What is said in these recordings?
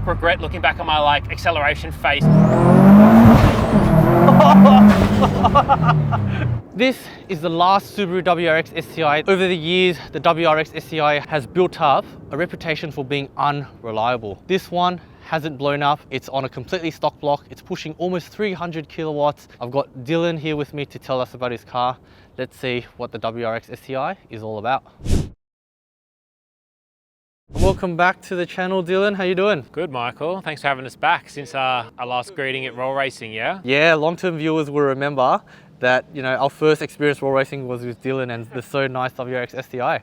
like regret looking back at my like acceleration face. This is the last Subaru WRX STI. Over the years, the WRX STI has built up a reputation for being unreliable. This one hasn't blown up. It's on a completely stock block. It's pushing almost 300 kilowatts. I've got Dylan here with me to tell us about his car. Let's see what the WRX STI is all about. Welcome back to the channel, Dylan. How you doing? Good, Michael. Thanks for having us back since our last greeting at Roll Racing, yeah? Yeah, long-term viewers will remember that, you know, our first experience roll racing was with Dylan and the so nice WRX STI.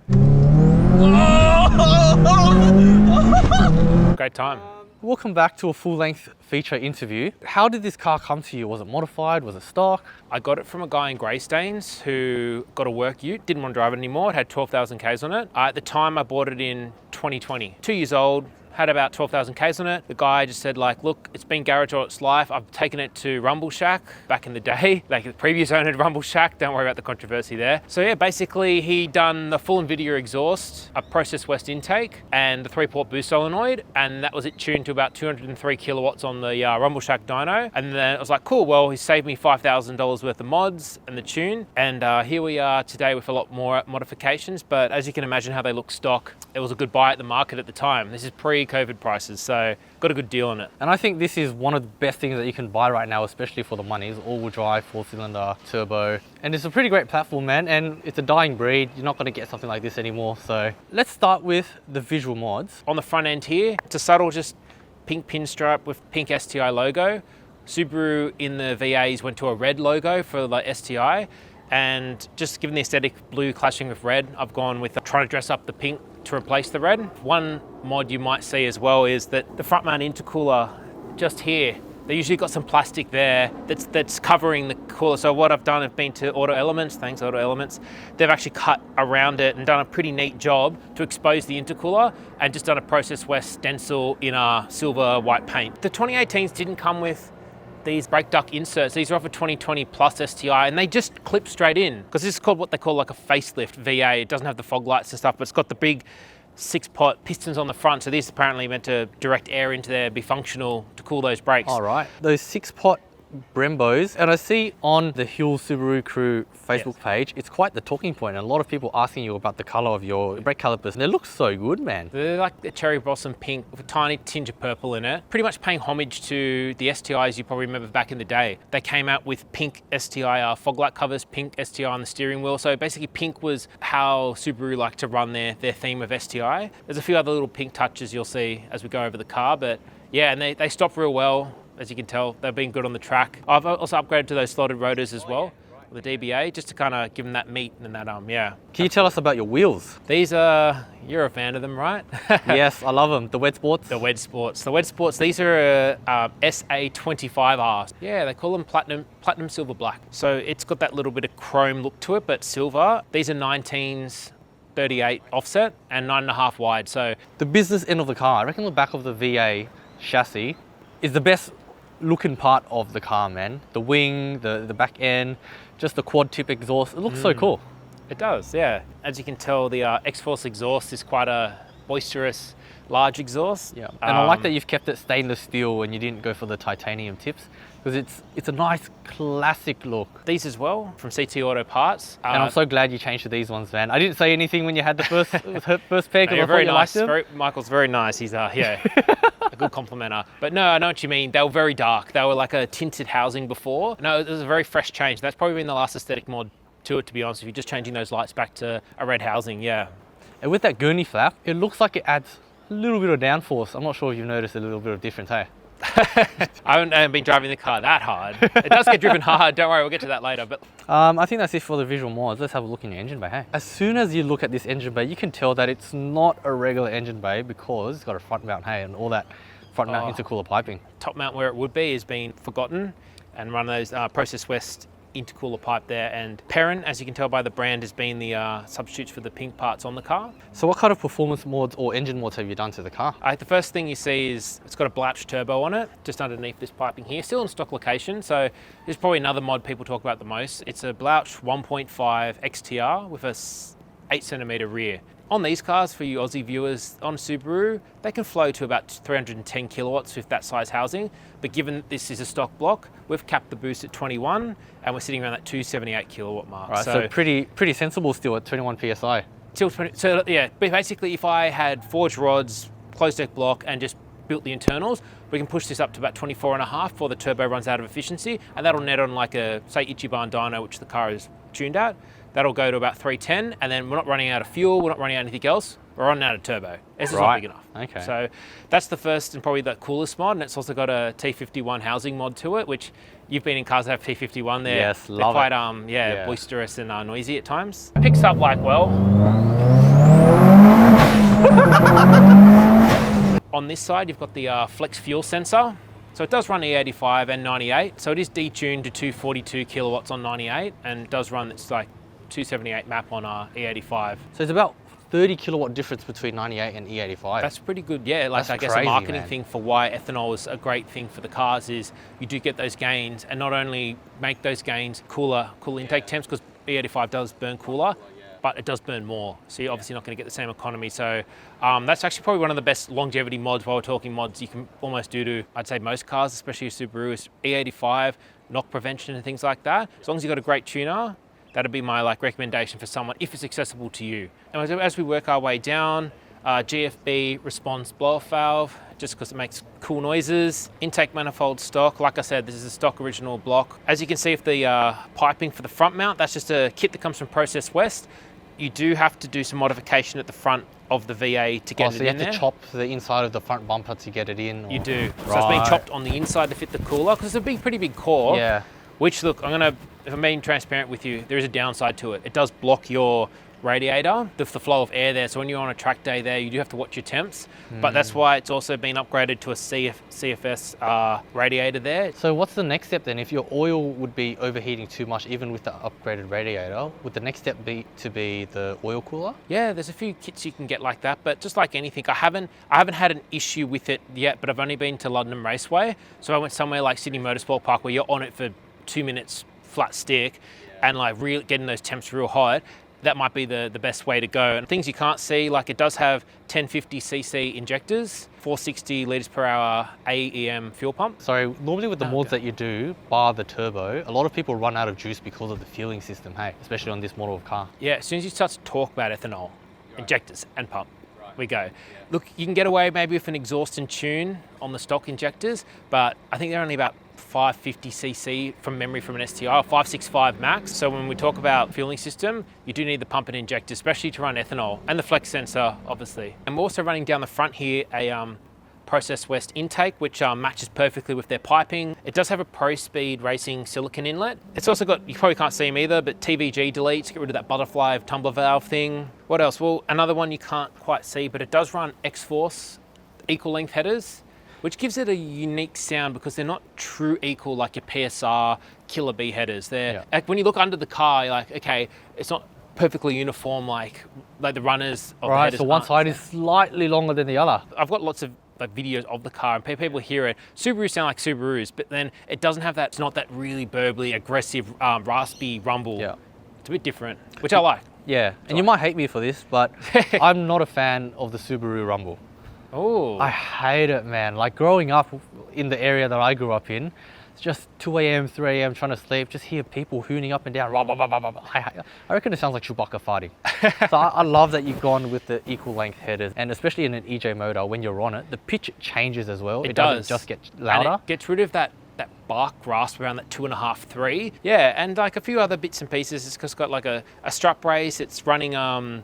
Great time. Welcome back to a full-length feature interview. How did this car come to you? Was it modified? Was it stock? I got it from a guy in Greystanes who got a work ute, didn't want to drive it anymore. It had 12,000 Ks on it. At the time, I bought it in 2020. 2 years old, had about 12,000 Ks on it. The guy just said like, look, it's been garage all its life. I've taken it to Rumble Shack back in the day, like the previous owner of Rumble Shack. Don't worry about the controversy there. So yeah, basically he done the full NVIDIA exhaust, a Process West intake, and the 3-port boost solenoid. And that was it tuned to about 203 kilowatts on the Rumble Shack dyno. And then I was like, cool, well, he saved me $5,000 worth of mods and the tune. And here we are today with a lot more modifications. But as you can imagine how they look stock, it was a good buy at the market at the time. This is pre-COVID prices, so got a good deal on it. And I think this is one of the best things that you can buy right now, especially for the money. It's all-wheel drive, 4-cylinder, turbo. And it's a pretty great platform, man. And it's a dying breed. You're not going to get something like this anymore. So let's start with the visual mods. On the front end here, it's a subtle just pink pinstripe with pink STI logo. Subaru in the VAs went to a red logo for the STI. And just given the aesthetic blue clashing with red, I've gone with trying to dress up the pink to replace the red. One mod you might see as well is that the front mount intercooler just here, they usually got some plastic there that's covering the cooler. So what I've done, I've been to Auto Elements, thanks Auto Elements. They've actually cut around it and done a pretty neat job to expose the intercooler and just done a Process West stencil in a silver white paint. The 2018s didn't come with these brake duct inserts. These are off a 2020 Plus STI and they just clip straight in because this is called what they call like a facelift VA. It doesn't have the fog lights and stuff, but it's got the big 6-pot pistons on the front. So these are apparently meant to direct air into there, be functional to cool those brakes. All right, those 6-pot Brembos, and I see on the Hill Subaru Crew Facebook page, it's quite the talking point, and a lot of people asking you about the color of your brake calipers, and they look so good, man. They're like the cherry blossom pink with a tiny tinge of purple in it. Pretty much paying homage to the STIs you probably remember back in the day. They came out with pink STI fog light covers, pink STI on the steering wheel. So basically pink was how Subaru liked to run their theme of STI. There's a few other little pink touches you'll see as we go over the car, but yeah, and they stop real well. As you can tell, they've been good on the track. I've also upgraded to those slotted rotors as well, with the DBA, just to kind of give them that meat and that, yeah. Can you tell us about your wheels? These are, you're a fan of them, right? Yes, I love them. The Wed Sports? The Wed Sports. The Wed Sports, these are SA25R. Yeah, they call them platinum silver black. So it's got that little bit of chrome look to it, but silver. These are 19s, 38 offset and 9.5 wide. So the business end of the car, I reckon the back of the VA chassis is the best looking part of the car, man. The wing, the back end, just the quad tip exhaust. It looks so cool. It does, yeah. As you can tell, the X-Force exhaust is quite a boisterous, large exhaust. Yeah, and I like that you've kept it stainless steel and you didn't go for the titanium tips, because it's a nice classic look. These as well, from CT Auto Parts. And I'm so glad you changed to these ones, man. I didn't say anything when you had the first pair, because I thought you liked them. Michael's very nice. He's yeah. A good complimenter. But no, I know what you mean. They were very dark. They were like a tinted housing before. No, it was a very fresh change. That's probably been the last aesthetic mod to it, to be honest, if you're just changing those lights back to a red housing, yeah. And with that gurney flap, it looks like it adds a little bit of downforce. I'm not sure if you've noticed a little bit of difference, hey? I haven't been driving the car that hard. It does get driven hard, don't worry, we'll get to that later. But I think that's it for the visual mods. Let's have a look in your engine bay, hey? As soon as you look at this engine bay, you can tell that it's not a regular engine bay because it's got a front mount, hey, and all that front mount intercooler piping. Top mount where it would be has been forgotten, and run those Process West intercooler pipe there, and Perrin, as you can tell by the brand, has been the substitutes for the pink parts on the car. So what kind of performance mods or engine mods have you done to the car? The first thing you see is it's got a Blouch turbo on it, just underneath this piping here, still in stock location, so there's probably another mod people talk about the most. It's a Blouch 1.5 XTR with a 8cm rear. On these cars, for you Aussie viewers, on Subaru, they can flow to about 310 kilowatts with that size housing. But given this is a stock block, we've capped the boost at 21 and we're sitting around that 278 kilowatt mark. Right, so pretty sensible still at 21 PSI. Till 20, so yeah, but basically if I had forged rods, closed deck block and just built the internals, we can push this up to about 24.5 before the turbo runs out of efficiency, and that'll net on like a, say, Ichiban dyno, which the car is tuned at. That'll go to about 310, and then we're not running out of fuel, we're not running out of anything else, we're running out of turbo. This is not big enough. Okay. So that's the first and probably the coolest mod, and it's also got a T51 housing mod to it, which you've been in cars that have T51. They're quite boisterous and noisy at times. It picks up like well. On this side, you've got the flex fuel sensor. So it does run E85 and 98. So it is detuned to 242 kilowatts on 98 and does run, it's like 278 map on E85. So it's about 30 kilowatt difference between 98 and E85. That's pretty good, yeah. Like That's I guess crazy, a marketing man. thing for why ethanol is a great thing for the cars is you do get those gains, and not only make those gains cooler intake temps, because E85 does burn cooler, but it does burn more. So you're obviously not going to get the same economy. So that's actually probably one of the best longevity mods, while we're talking mods, you can almost do to, I'd say, most cars, especially Subaru, is E85, knock prevention and things like that. As long as you've got a great tuner, that'd be my recommendation for someone if it's accessible to you. And as we work our way down, GFB response blow-off valve, just because it makes cool noises. Intake manifold stock, like I said, this is a stock original block. As you can see with the piping for the front mount, that's just a kit that comes from Process West. You do have to do some modification at the front of the VA to get it in there. So you have to chop the inside of the front bumper to get it in? Or... You do. So it's being chopped on the inside to fit the cooler, because it's a pretty big core. Yeah. Which, look, if I'm being transparent with you, there is a downside to it. It does block your radiator, the flow of air there. So when you're on a track day there, you do have to watch your temps. But that's why it's also been upgraded to a CFS radiator there. So what's the next step then? If your oil would be overheating too much, even with the upgraded radiator, would the next step be to be the oil cooler? Yeah, there's a few kits you can get like that, but just like anything, I haven't had an issue with it yet, but I've only been to London Raceway. So I went somewhere like Sydney Motorsport Park where you're on it for 2 minutes flat stick and really getting those temps real hot. That might be the best way to go. And things you can't see, like it does have 1050cc injectors, 460 litres per hour AEM fuel pump. So normally with the mods that you do, bar the turbo, a lot of people run out of juice because of the fueling system, hey, especially on this model of car. Yeah, as soon as you start to talk about ethanol, injectors and pump, we go. Look, you can get away maybe with an exhaust and tune on the stock injectors, but I think they're only about 550cc from memory from an STI, or 565 max. So when we talk about fueling system, you do need the pump and injector, especially to run ethanol, and the flex sensor, obviously. And we're also running down the front here a Process West intake, which matches perfectly with their piping. It does have a Pro Speed Racing silicon inlet. It's also got, you probably can't see them either, but TVG delete to get rid of that butterfly tumbler valve thing. What else? Well, another one you can't quite see, but it does run X-Force equal length headers, which gives it a unique sound because they're not true equal like your PSR Killer B headers. They're like, when you look under the car, you're like, okay, it's not perfectly uniform like the runners of the headers. So one side is slightly longer than the other. I've got lots of videos of the car and people hear it. Subarus sound like Subarus, but then it doesn't have that, it's not that really burbly, aggressive, raspy rumble. Yeah. It's a bit different, which I like. Yeah, and you might hate me for this, but I'm not a fan of the Subaru rumble. Oh. I hate it, man. Like growing up in the area that I grew up in, it's just 2 a.m., 3 a.m. trying to sleep, just hear people hooning up and down. I reckon it sounds like Chewbacca farting. So I love that you've gone with the equal length headers, and especially in an EJ motor, when you're on it, the pitch changes as well. It doesn't just get louder. And it gets rid of that bark rasp around that 2.5, 3. Yeah, and like a few other bits and pieces. It's just got like a strut brace. It's running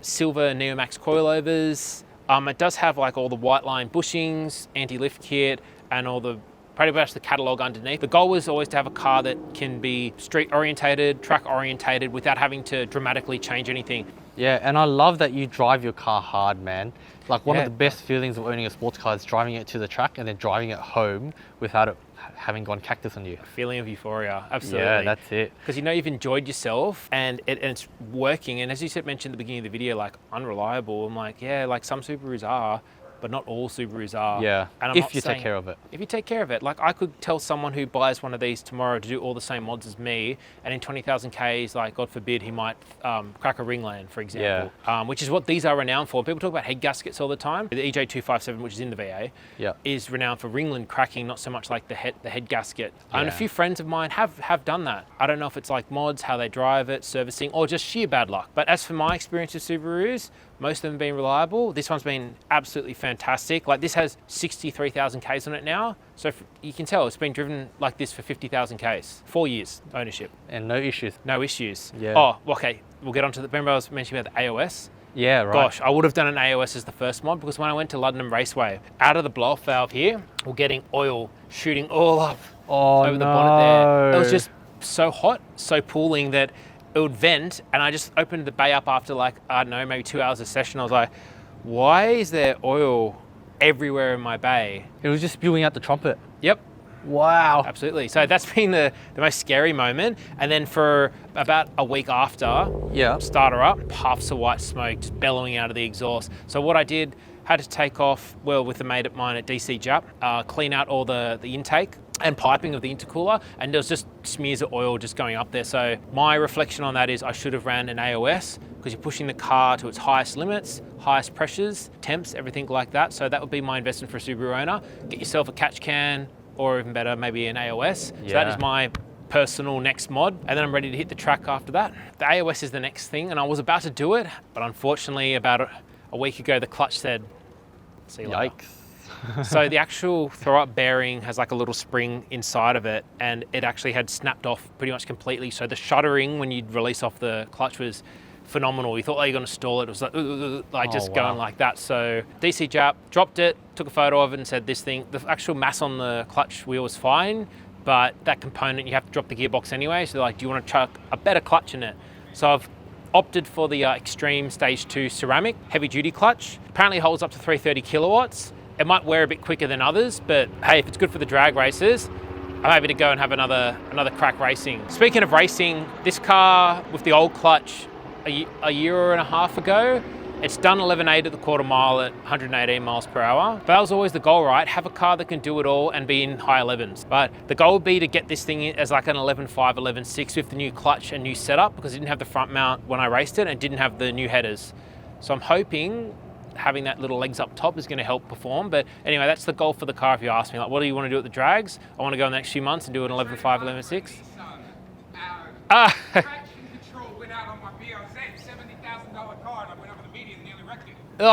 silver Neomax coilovers. It does have like all the white line bushings, anti-lift kit, and all the pretty much the catalogue underneath. The goal was always to have a car that can be street orientated, track orientated without having to dramatically change anything. Yeah, and I love that you drive your car hard, man. Like one of the best feelings of owning a sports car is driving it to the track and then driving it home without it having gone cactus on you. A feeling of euphoria, absolutely. Yeah, that's it. Because you know you've enjoyed yourself and it's working. And as you mentioned at the beginning of the video, like unreliable. I'm like, yeah, like some Subarus are, but not all Subarus are. Yeah, and I'm if not you saying, take care of it. If you take care of it. Like I could tell someone who buys one of these tomorrow to do all the same mods as me, and in 20,000 Ks, like God forbid, he might crack a ringland, for example, which is what these are renowned for. People talk about head gaskets all the time. The EJ 257, which is in the VA, is renowned for ringland cracking, not so much like the head gasket. And a few friends of mine have done that. I don't know if it's like mods, how they drive it, servicing, or just sheer bad luck. But as for my experience with Subarus, most of them have been reliable. This one's been absolutely fantastic. Like this has 63,000 Ks on it now. So you can tell it's been driven like this for 50,000 Ks. 4 years ownership. And no issues. No issues. Yeah. Oh, okay. We'll get on to the, remember I was mentioning about the AOS? Yeah, right. Gosh, I would have done an AOS as the first mod because when I went to London Raceway, out of the blow-off valve here, we're getting oil shooting all up over the bonnet there. It was just so hot, so pooling that it would vent, and I just opened the bay up after like, I don't know, maybe 2 hours of session. I was like, why is there oil everywhere in my bay? It was just spewing out the trumpet. Yep. Wow. Absolutely. So that's been the most scary moment. And then for about a week after, start her up, puffs of white smoke just bellowing out of the exhaust. So what I did, had to take off, well, with a mate of mine at DC Jap, clean out all the intake and piping of the intercooler, and there was just smears of oil just going up there. So my reflection on that is I should have ran an AOS because you're pushing the car to its highest limits, highest pressures, temps, everything like that. So that would be my investment for a Subaru owner. Get yourself a catch can, or even better, maybe an AOS. So that is my personal next mod, and then I'm ready to hit the track after that. The AOS is the next thing, and I was about to do it, but unfortunately about a week ago, the clutch said, see you later. Yikes. So the actual throw-up bearing has like a little spring inside of it, and it actually had snapped off pretty much completely. So the shuddering when you'd release off the clutch was phenomenal. You thought, oh, you're going to stall it. It was like just going like that. So DC Jap dropped it, took a photo of it and said this thing, the actual mass on the clutch wheel was fine, but that component, you have to drop the gearbox anyway. So like, do you want to chuck a better clutch in it? So I've opted for the Extreme Stage 2 ceramic heavy duty clutch. Apparently holds up to 330 kilowatts. It might wear a bit quicker than others, but hey, if it's good for the drag races, I'm happy to go and have another crack racing. Speaking of racing, this car with the old clutch a year and a half ago, it's done 11.8 at the quarter mile at 118 miles per hour. But that was always the goal, right? Have a car that can do it all and be in high 11s. But the goal would be to get this thing as like an 11.5, 11.6 with the new clutch and new setup, because it didn't have the front mount when I raced it and it didn't have the new headers. So I'm hoping having that little legs up top is going to help perform. But anyway, that's the goal for the car. If you ask me, like, what do you want to do at the drags? I want to go in the next few months and do an 11.5, 11.6. Traction control went out on my BRZ, $70,000 car, and I went over the median and nearly wrecked it. I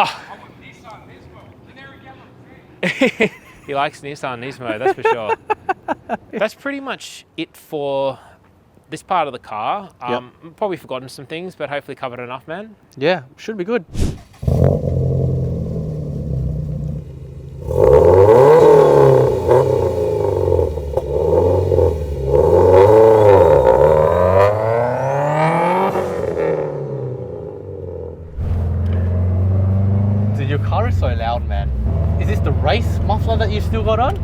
want Nissan Nismo, canary yellow. He likes Nissan Nismo, that's for sure. That's pretty much it for this part of the car. Probably forgotten some things, but hopefully covered enough, man. Yeah, should be good. Dude, your car is so loud, man. Is this the race muffler that you still got on?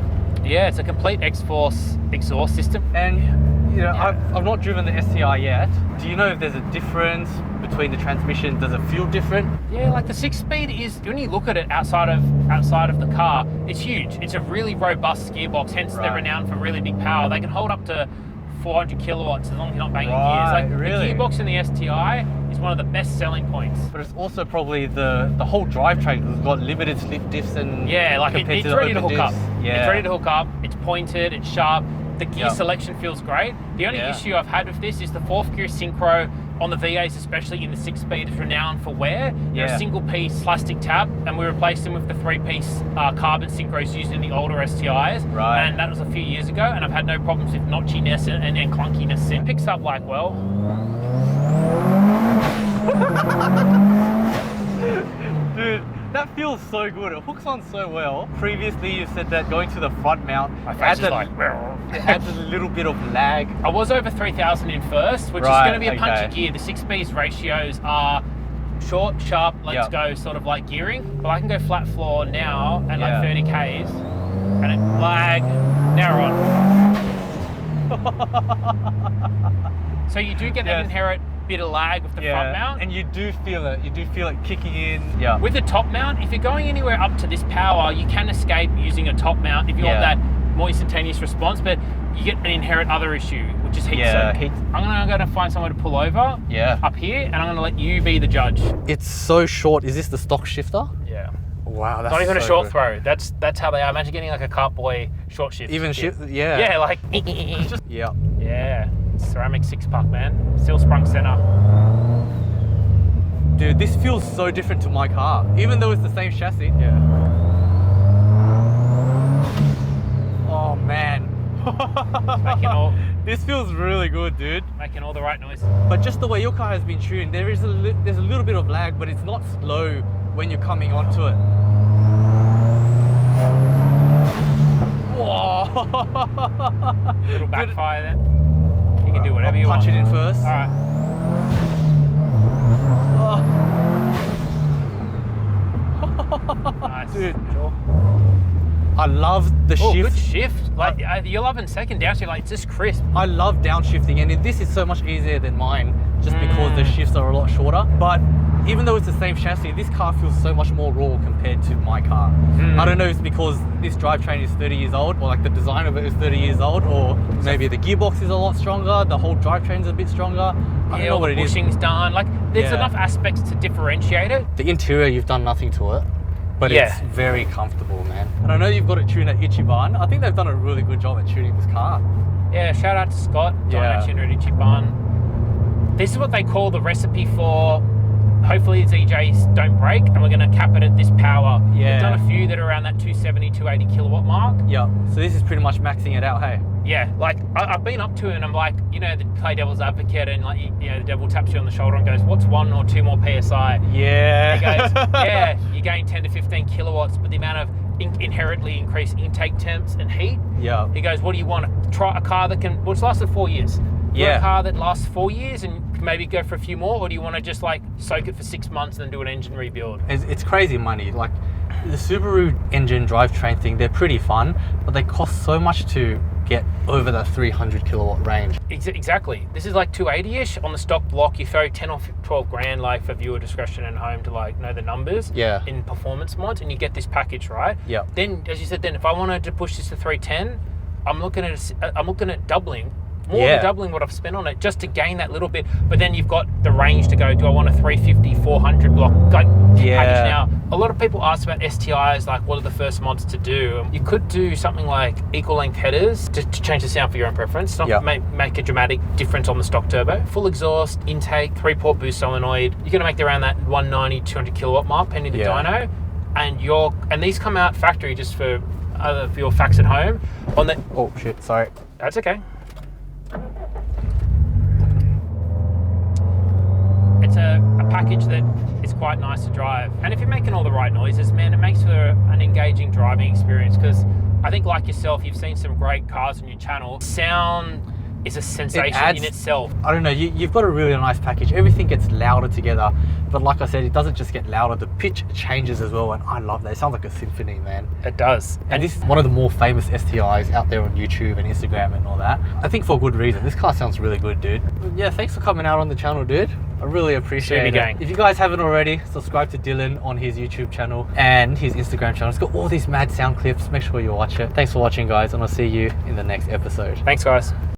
Yeah, it's a complete X-Force exhaust system. And you know, I've not driven the STI yet. Do you know if there's a difference between the transmission? Does it feel different? Yeah, like the 6-speed is, when you look at it outside of the car, it's huge. It's a really robust gearbox, hence they're renowned for really big power. They can hold up to 400 kilowatts as long as you're not banging gears. Like the gearbox in the STI is one of the best selling points. But it's also probably the whole drivetrain, because it's got limited slip diffs and like it's ready to hook up. Yeah. It's ready to hook up. It's pointed. It's sharp. The gear selection feels great. The only issue I've had with this is the 4th gear synchro on the V8s, especially in the 6-speed, is renowned for wear. They're a single-piece plastic tab, and we replaced them with the 3-piece carbon synchros used in the older STIs. And that was a few years ago, and I've had no problems with notchiness and clunkiness. It picks up like well. Dude, that feels so good. It hooks on so well. Previously, you said that going to the front mount adds a little bit of lag. I was over 3,000 in first, which is going to be a punchy gear. The 6-speed ratios are short, sharp, let's go, sort of like gearing. But I can go flat floor now at like 30 Ks, and it lag. Now we're on. So you do get that inherent bit of lag with the front mount. And you do feel it. You do feel it kicking in. Yeah. With the top mount, if you're going anywhere up to this power, you can escape using a top mount if you want that more instantaneous response, but you get an inherent other issue, which is heat soak. I'm gonna find somewhere to pull over up here, and I'm gonna let you be the judge. It's so short. Is this the stock shifter? Yeah. Wow, that's not even so a short good. throw. That's how they are. Imagine getting like a cart boy short shift. Even shift, yeah. Yeah, like Yeah. Yeah. Ceramic 6-puck, man. Steel sprung center. Dude, this feels so different to my car, even though it's the same chassis. Yeah. Oh man. This feels really good, dude. Making all the right noise. But just the way your car has been tuned, there's a little bit of lag, but it's not slow when you're coming onto it. Whoa! Little backfire there. You can do whatever you want. Punch it in first. All right. Nice. Dude. Sure. I love the shift. Good shift. Like you're loving second downshift. Like it's just crisp. I love downshifting, and this is so much easier than mine, just because the shifts are a lot shorter. But even though it's the same chassis, this car feels so much more raw compared to my car. I don't know if it's because this drivetrain is 30 years old, or like the design of it is 30 years old, or maybe the gearbox is a lot stronger, the whole drivetrain's a bit stronger. I don't know what it is. Bushing's done. Like there's enough aspects to differentiate it. The interior, you've done nothing to it, but it's very comfortable, man. And I know you've got it tuned at Ichiban. I think they've done a really good job at tuning this car. Yeah, shout out to Scott, Dyno Tuner at Ichiban. This is what they call the recipe for hopefully these EJs don't break, and we're going to cap it at this power. We've done a few that are around that 270, 280 kilowatt mark. Yeah, so this is pretty much maxing it out, hey? Yeah, like I've been up to it and I'm like, you know, the play devil's advocate, and like, you know, the devil taps you on the shoulder and goes, what's 1 or 2 more PSI? Yeah. He goes, yeah, you gain 10 to 15 kilowatts, but the amount of inherently increased intake temps and heat. Yeah. He goes, what do you want? Try a car that can, well, it's lasted 4 years. You want a car that lasts 4 years and maybe go for a few more, or do you want to just like soak it for 6 months and then do an engine rebuild? It's crazy money. Like the Subaru engine drivetrain thing, they're pretty fun, but they cost so much to get over the 300 kilowatt range. Exactly. This is like 280-ish on the stock block. You throw 10 or 12 grand, like for viewer discretion and home to like know the numbers in performance mods, and you get this package, right? Yeah. Then, as you said, then if I wanted to push this to 310, I'm looking at doubling. More than doubling what I've spent on it just to gain that little bit. But then you've got the range to go, do I want a 350, 400 block package now? A lot of people ask about STIs, like what are the first mods to do? You could do something like equal length headers to change the sound for your own preference. Not make a dramatic difference on the stock turbo. Full exhaust, intake, 3-port boost solenoid. You're going to make around that 190, 200 kilowatt mark, pending the dyno. And these come out factory, just for your facts at home. On the Oh shit, sorry. That's okay. It's a package that is quite nice to drive, and if you're making all the right noises, man, it makes for an engaging driving experience. Because I think, like yourself, you've seen some great cars on your channel. Sound is a sensation in itself. I don't know, you've got a really nice package. Everything gets louder together, but like I said, it doesn't just get louder, the pitch changes as well, and I love that. It sounds like a symphony, man. It does. And this is one of the more famous STIs out there on YouTube and Instagram and all that. I think for good reason. This car sounds really good, dude. Yeah, thanks for coming out on the channel, dude. I really appreciate it. If you guys haven't already, subscribe to Dylan on his YouTube channel and his Instagram channel. It's got all these mad sound clips. Make sure you watch it. Thanks for watching, guys, and I'll see you in the next episode. Thanks, guys.